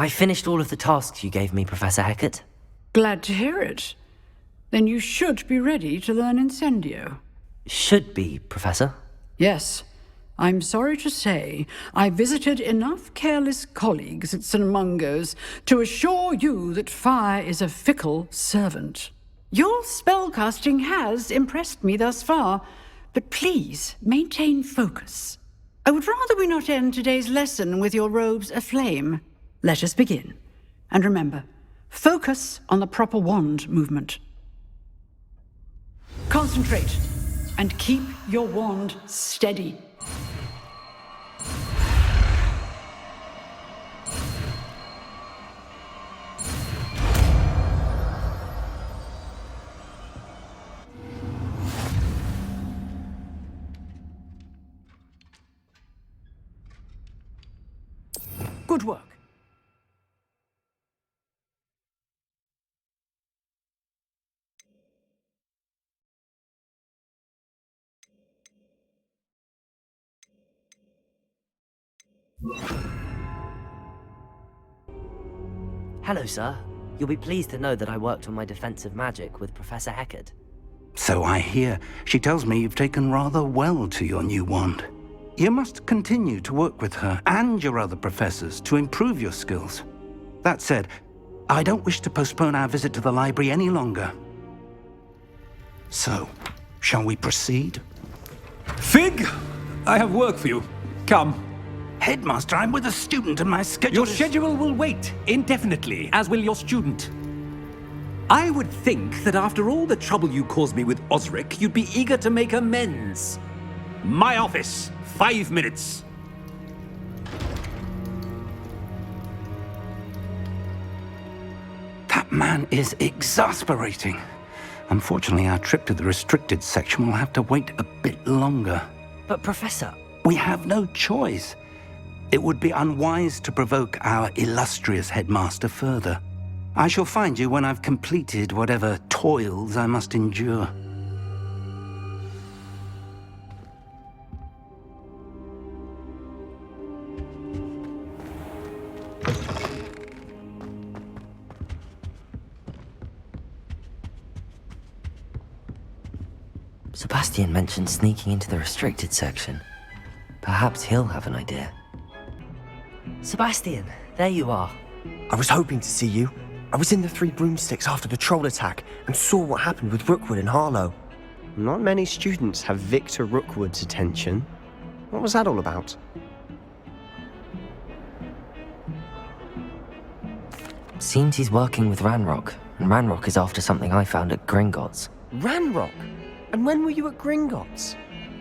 I finished all of the tasks you gave me, Professor Hecat. Glad to hear it. Then you should be ready to learn Incendio. Should be, Professor. Yes. I'm sorry to say, I visited enough careless colleagues at St. Mungo's to assure you that fire is a fickle servant. Your spellcasting has impressed me thus far, but please maintain focus. I would rather we not end today's lesson with your robes aflame. Let us begin. And remember, focus on the proper wand movement. Concentrate, and keep your wand steady. Good work. Hello, sir. You'll be pleased to know that I worked on my defensive magic with Professor Hecat. So I hear. She tells me you've taken rather well to your new wand. You must continue to work with her and your other professors to improve your skills. That said, I don't wish to postpone our visit to the library any longer. So, shall we proceed? Fig! I have work for you. Come. Headmaster, I'm with a student and my schedule Your schedule will wait indefinitely, as will your student. I would think that after all the trouble you caused me with Osric, you'd be eager to make amends. My office, 5 minutes. That man is exasperating. Unfortunately, our trip to the restricted section will have to wait a bit longer. But, Professor... We have no choice. It would be unwise to provoke our illustrious headmaster further. I shall find you when I've completed whatever toils I must endure. Sebastian mentioned sneaking into the restricted section. Perhaps he'll have an idea. Sebastian, there you are. I was hoping to see you. I was in the Three Broomsticks after the troll attack and saw what happened with Rookwood and Harlow. Not many students have Victor Rookwood's attention. What was that all about? Seems he's working with Ranrock, and Ranrock is after something I found at Gringotts. Ranrock? And when were you at Gringotts?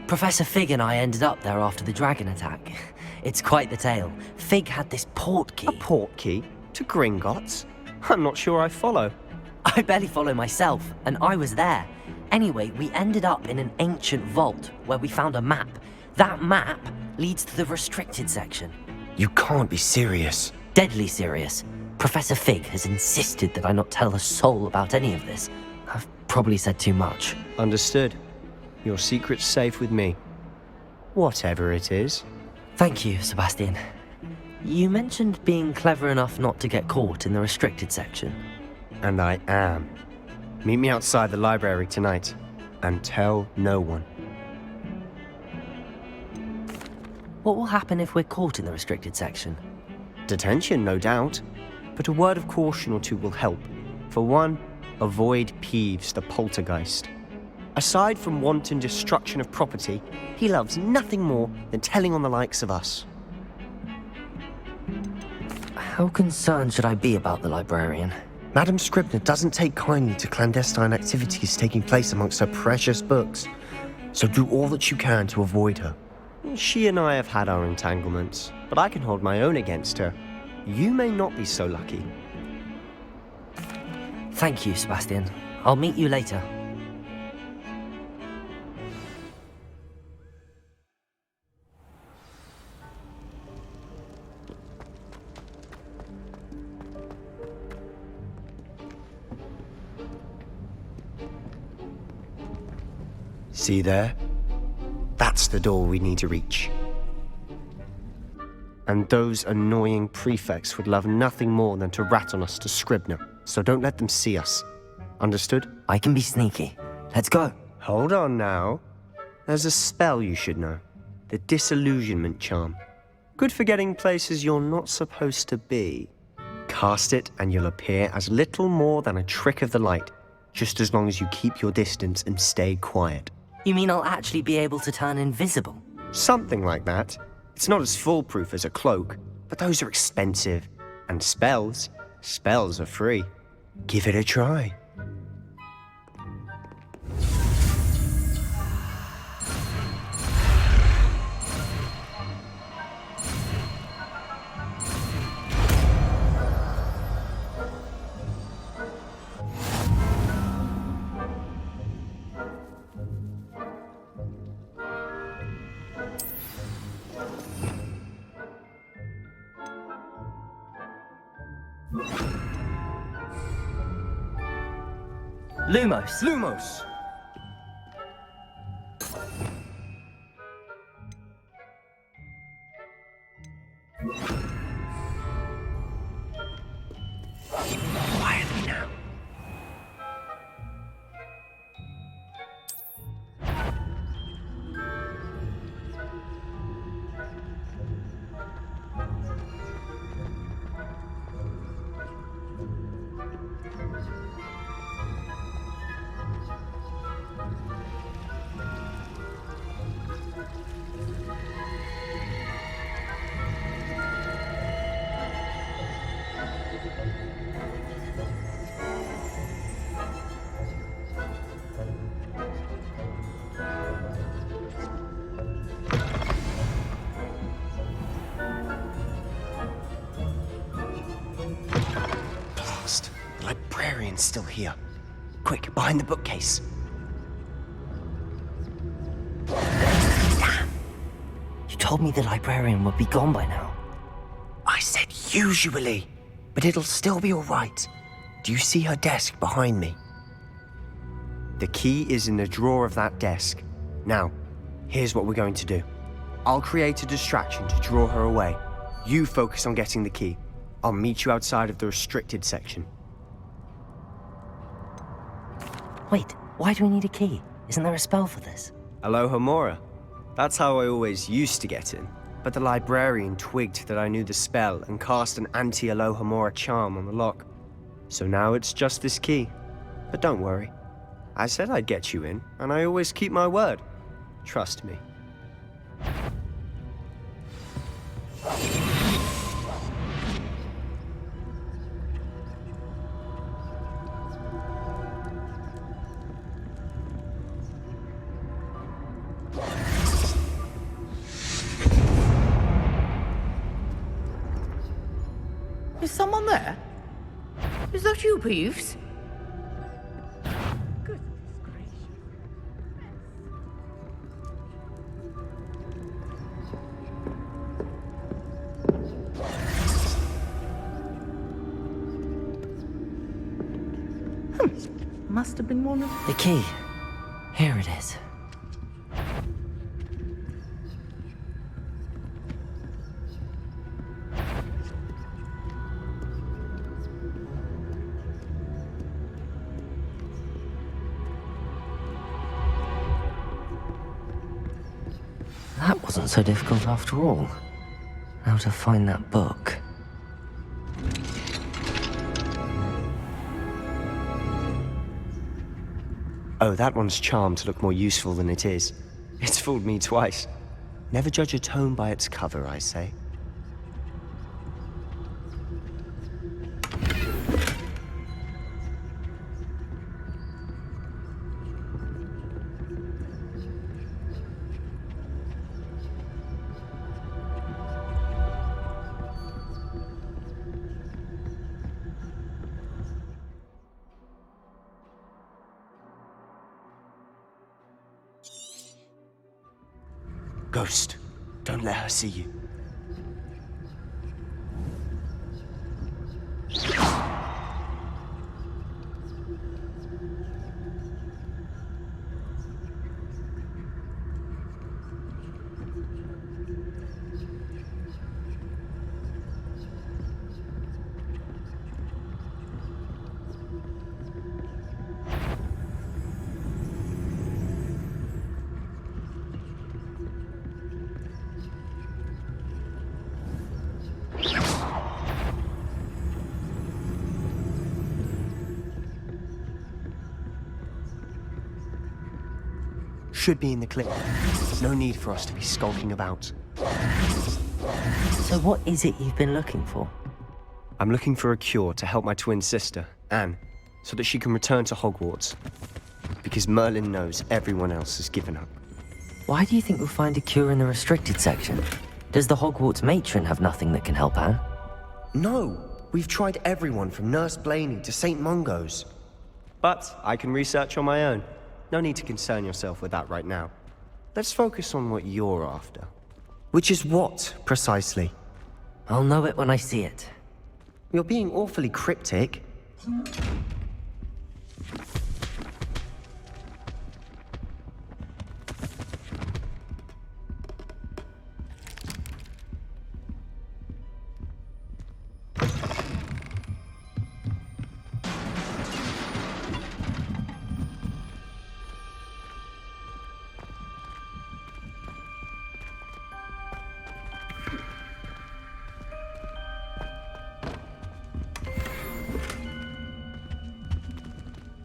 Professor Fig and I ended up there after the dragon attack. It's quite the tale. Fig had this port key. A port key? To Gringotts? I'm not sure I follow. I barely follow myself, and I was there. Anyway, we ended up in an ancient vault where we found a map. That map leads to the restricted section. You can't be serious. Deadly serious. Professor Fig has insisted that I not tell a soul about any of this. I've probably said too much. Understood. Your secret's safe with me. Whatever it is. Thank you, Sebastian. You mentioned being clever enough not to get caught in the restricted section. And I am. Meet me outside the library tonight, and tell no one. What will happen if we're caught in the restricted section? Detention, no doubt. But a word of caution or two will help. For one, avoid Peeves, the poltergeist. Aside from wanton destruction of property, he loves nothing more than telling on the likes of us. How concerned should I be about the librarian? Madam Scribner doesn't take kindly to clandestine activities taking place amongst her precious books. So do all that you can to avoid her. She and I have had our entanglements, but I can hold my own against her. You may not be so lucky. Thank you, Sebastian. I'll meet you later. See there? That's the door we need to reach. And those annoying prefects would love nothing more than to rat on us to Scribner, so don't let them see us. Understood? I can be sneaky. Let's go. Hold on now. There's a spell you should know. The Disillusionment Charm. Good for getting places you're not supposed to be. Cast it and you'll appear as little more than a trick of the light, just as long as you keep your distance and stay quiet. You mean I'll actually be able to turn invisible? Something like that. It's not as foolproof as a cloak, but those are expensive. And spells are free. Give it a try. Lumos. Lumos! Quietly now. The librarian's still here. Quick, behind the bookcase. Damn. You told me the librarian would be gone by now. I said usually, but it'll still be all right. Do you see her desk behind me? The key is in the drawer of that desk. Now, here's what we're going to do. I'll create a distraction to draw her away. You focus on getting the key. I'll meet you outside of the restricted section. Wait, why do we need a key? Isn't there a spell for this? Alohomora. That's how I always used to get in. But the librarian twigged that I knew the spell and cast an anti-Alohomora charm on the lock. So now it's just this key. But don't worry. I said I'd get you in, and I always keep my word. Trust me. Is someone there? Is that you, Peeves? Goodness gracious. Must have been one of... The key. Here it is. That wasn't so difficult after all. Now to find that book. Oh, that one's charmed to look more useful than it is. It's fooled me twice. Never judge a tome by its cover, I say. Ghost, don't let her see you. should be in the clinic. No need for us to be skulking about. So what is it you've been looking for? I'm looking for a cure to help my twin sister, Anne, so that she can return to Hogwarts. Because Merlin knows everyone else has given up. Why do you think we'll find a cure in the restricted section? Does the Hogwarts matron have nothing that can help Anne? No, we've tried everyone from Nurse Blaney to St. Mungo's. But I can research on my own. No need to concern yourself with that right now. Let's focus on what you're after. Which is what, precisely? I'll know it when I see it. You're being awfully cryptic.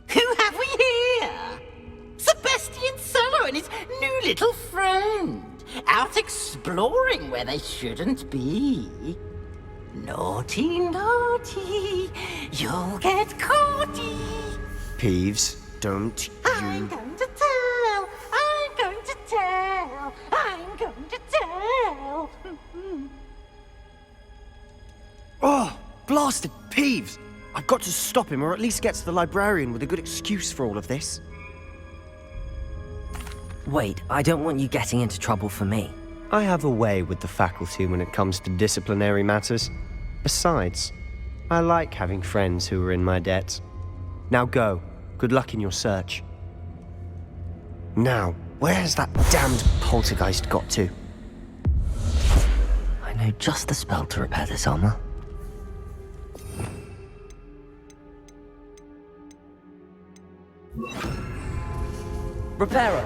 Who have we here? Sebastian Solo and his new little friend. Out exploring where they shouldn't be. Naughty, naughty, you'll get caughty. Peeves, don't I'm you... going to tell, I'm going to tell, I'm going to tell. Oh, blasted Peeves! I've got to stop him, or at least get to the librarian with a good excuse for all of this. Wait, I don't want you getting into trouble for me. I have a way with the faculty when it comes to disciplinary matters. Besides, I like having friends who are in my debt. Now go. Good luck in your search. Now, where has that damned poltergeist got to? I know just the spell to repair this armor. Reparo!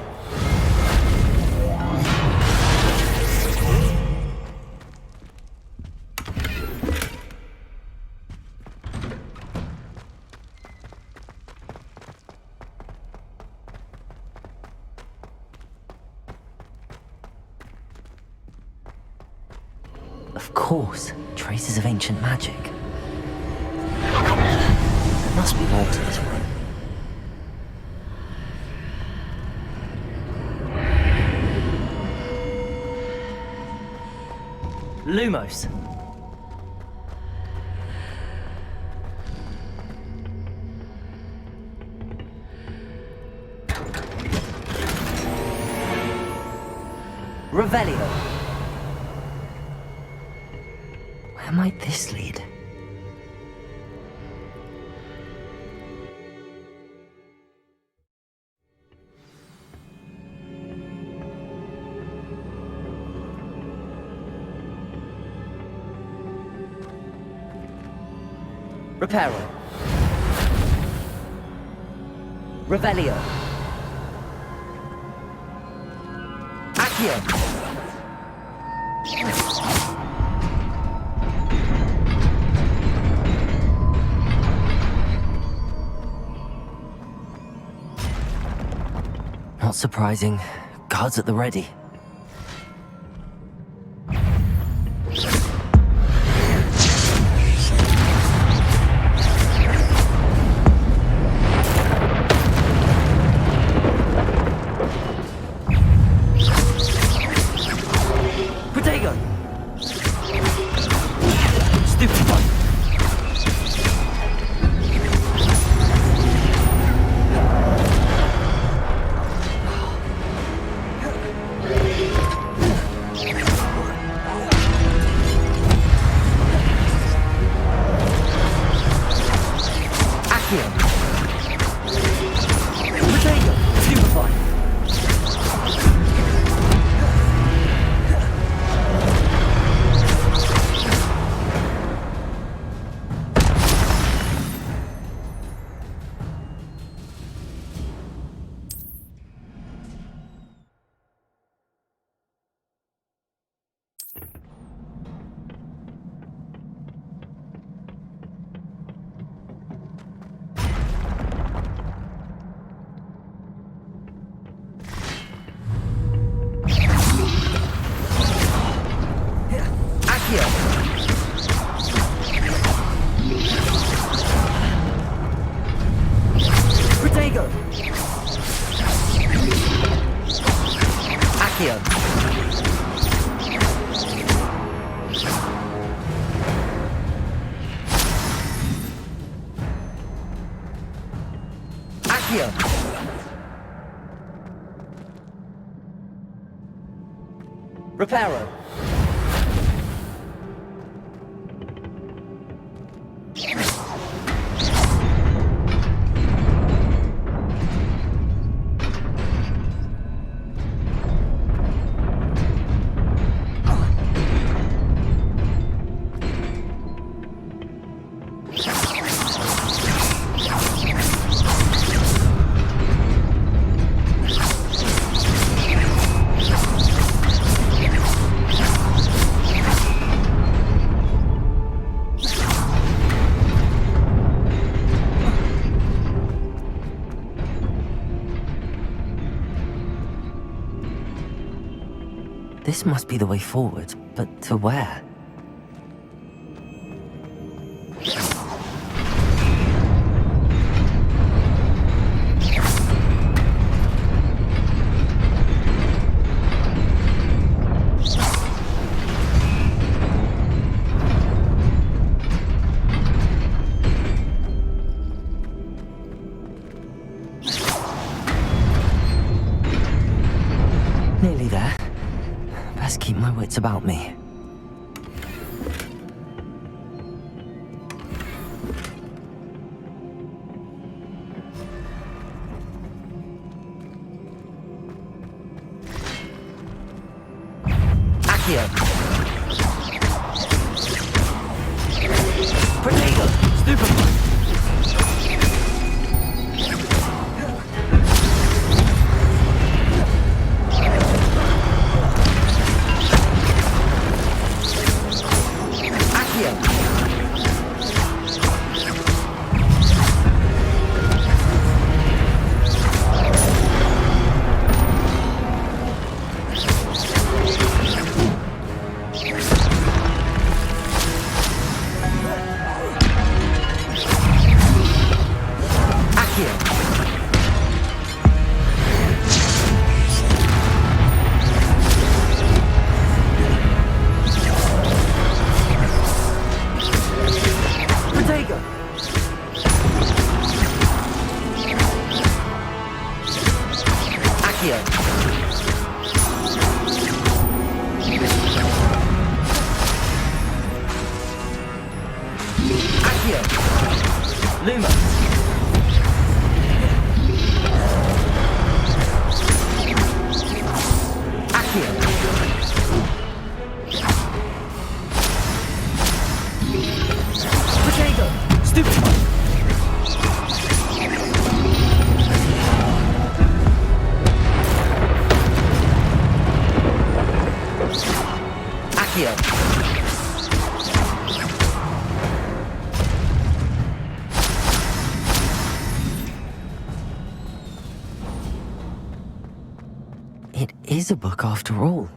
Of course, traces of ancient magic. There must be more to this room. Lumos. Revelio. Where might this lead? Reparo. Revelio. Accio. Not surprising. Guards at the ready. Accio! Reparo! This must be the way forward, but to where? Nearly there. Best keep my wits about me. Accio! Protego! Stupefy! Luma! Accio! Protego! Stupefy! Accio! It is a book after all.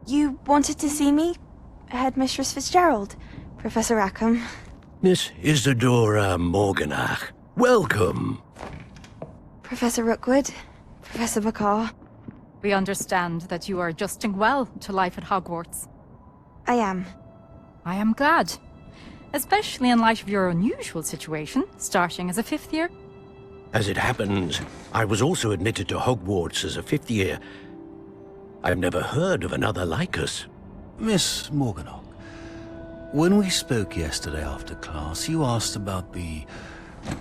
You wanted to see me? Headmistress Fitzgerald, Professor Rackham. Miss Isadora Morganach, welcome. Professor Rookwood, Professor Bakar. We understand that you are adjusting well to life at Hogwarts. I am. I am glad. Especially in light of your unusual situation, starting as a 5th year. As it happens, I was also admitted to Hogwarts as a 5th year. I've never heard of another like us. Miss Morganach, when we spoke yesterday after class, you asked about the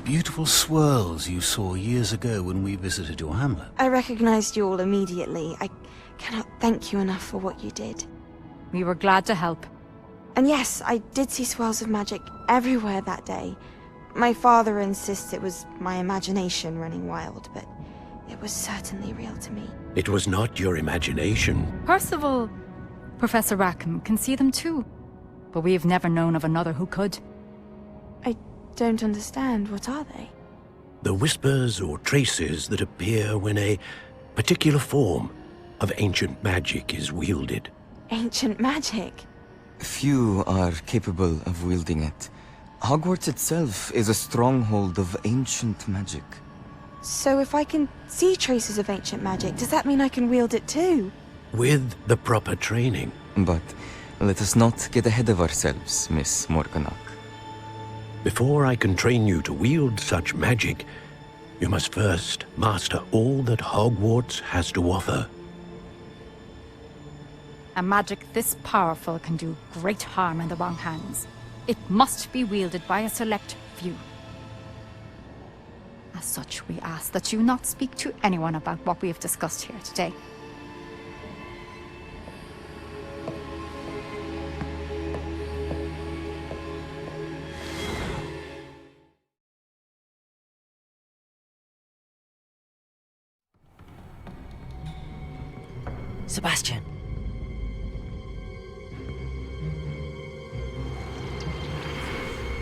beautiful swirls you saw years ago when we visited your hamlet. I recognized you all immediately. I cannot thank you enough for what you did. We were glad to help. And yes, I did see swirls of magic everywhere that day. My father insists it was my imagination running wild, but it was certainly real to me. It was not your imagination. Percival, Professor Rackham can see them too. But we have never known of another who could. I don't understand. What are they? The whispers or traces that appear when a particular form of ancient magic is wielded. Ancient magic? Few are capable of wielding it. Hogwarts itself is a stronghold of ancient magic. So if I can see traces of ancient magic, does that mean I can wield it too? With the proper training. But let us not get ahead of ourselves, Miss Morganach. Before I can train you to wield such magic, you must first master all that Hogwarts has to offer. A magic this powerful can do great harm in the wrong hands. It must be wielded by a select few. As such, we ask that you not speak to anyone about what we have discussed here today. Sebastian.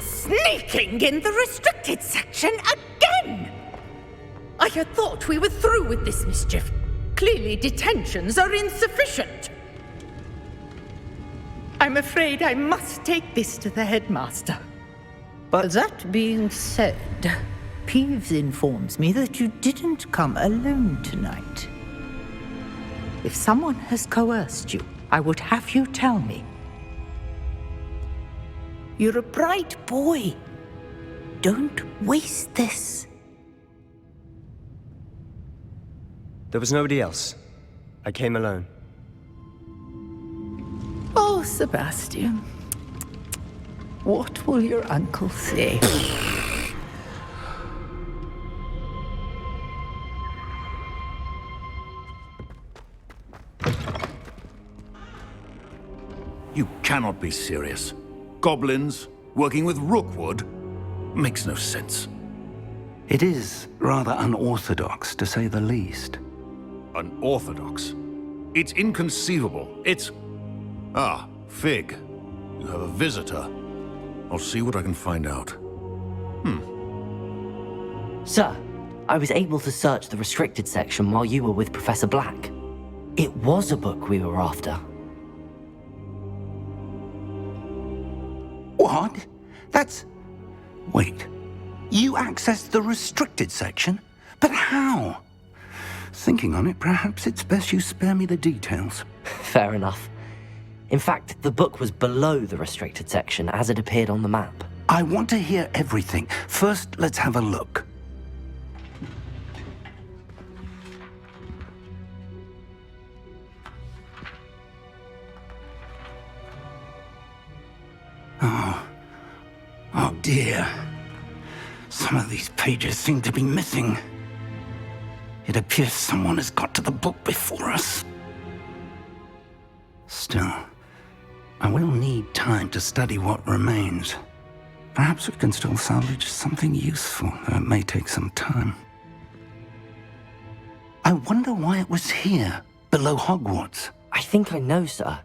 Sneaking in the restricted section again! I had thought we were through with this mischief. Clearly detentions are insufficient. I'm afraid I must take this to the headmaster. But that being said, Peeves informs me that you didn't come alone tonight. If someone has coerced you, I would have you tell me. You're a bright boy. Don't waste this. there was nobody else. I came alone. Oh, Sebastian. What will your uncle say? You cannot be serious. Goblins working with Rookwood makes no sense. It is rather unorthodox, to say the least. Unorthodox? It's inconceivable. It's... Ah, Fig. You have a visitor. I'll see what I can find out. Sir, I was able to search the restricted section while you were with Professor Black. It was a book we were after. What? That's... Wait. You accessed the restricted section? But how? Thinking on it, perhaps it's best you spare me the details. Fair enough. In fact, the book was below the restricted section as it appeared on the map. I want to hear everything. First, let's have a look. Oh dear. Some of these pages seem to be missing. It appears someone has got to the book before us. Still, I will need time to study what remains. Perhaps we can still salvage something useful, though it may take some time. I wonder why it was here, below Hogwarts. I think I know, sir.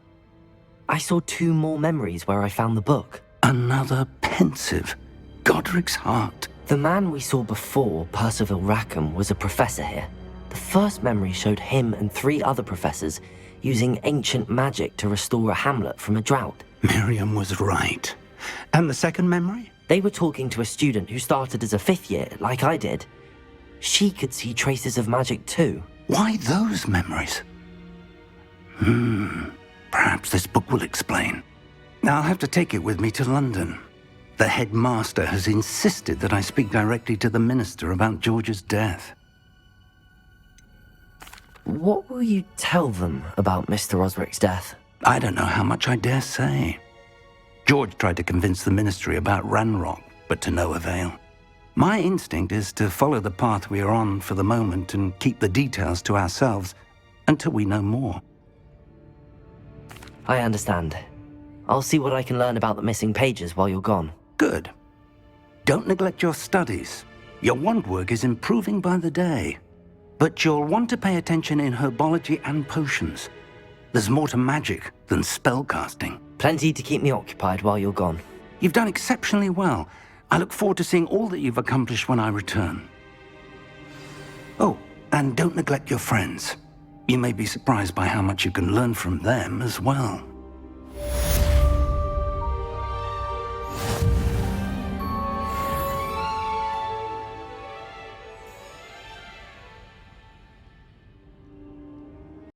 I saw 2 more memories where I found the book. Another pensive. Godric's heart. The man we saw before, Percival Rackham, was a professor here. The first memory showed him and 3 other professors using ancient magic to restore a hamlet from a drought. Miriam was right. And the second memory? They were talking to a student who started as a 5th year, like I did. She could see traces of magic too. Why those memories? Perhaps this book will explain. I'll have to take it with me to London. The headmaster has insisted that I speak directly to the minister about George's death. What will you tell them about Mr. Osric's death? I don't know how much I dare say. George tried to convince the ministry about Ranrock, but to no avail. My instinct is to follow the path we are on for the moment and keep the details to ourselves until we know more. I understand. I'll see what I can learn about the missing pages while you're gone. Good. Don't neglect your studies. Your wand work is improving by the day. But you'll want to pay attention in herbology and potions. There's more to magic than spellcasting. Plenty to keep me occupied while you're gone. You've done exceptionally well. I look forward to seeing all that you've accomplished when I return. Oh, and don't neglect your friends. You may be surprised by how much you can learn from them as well.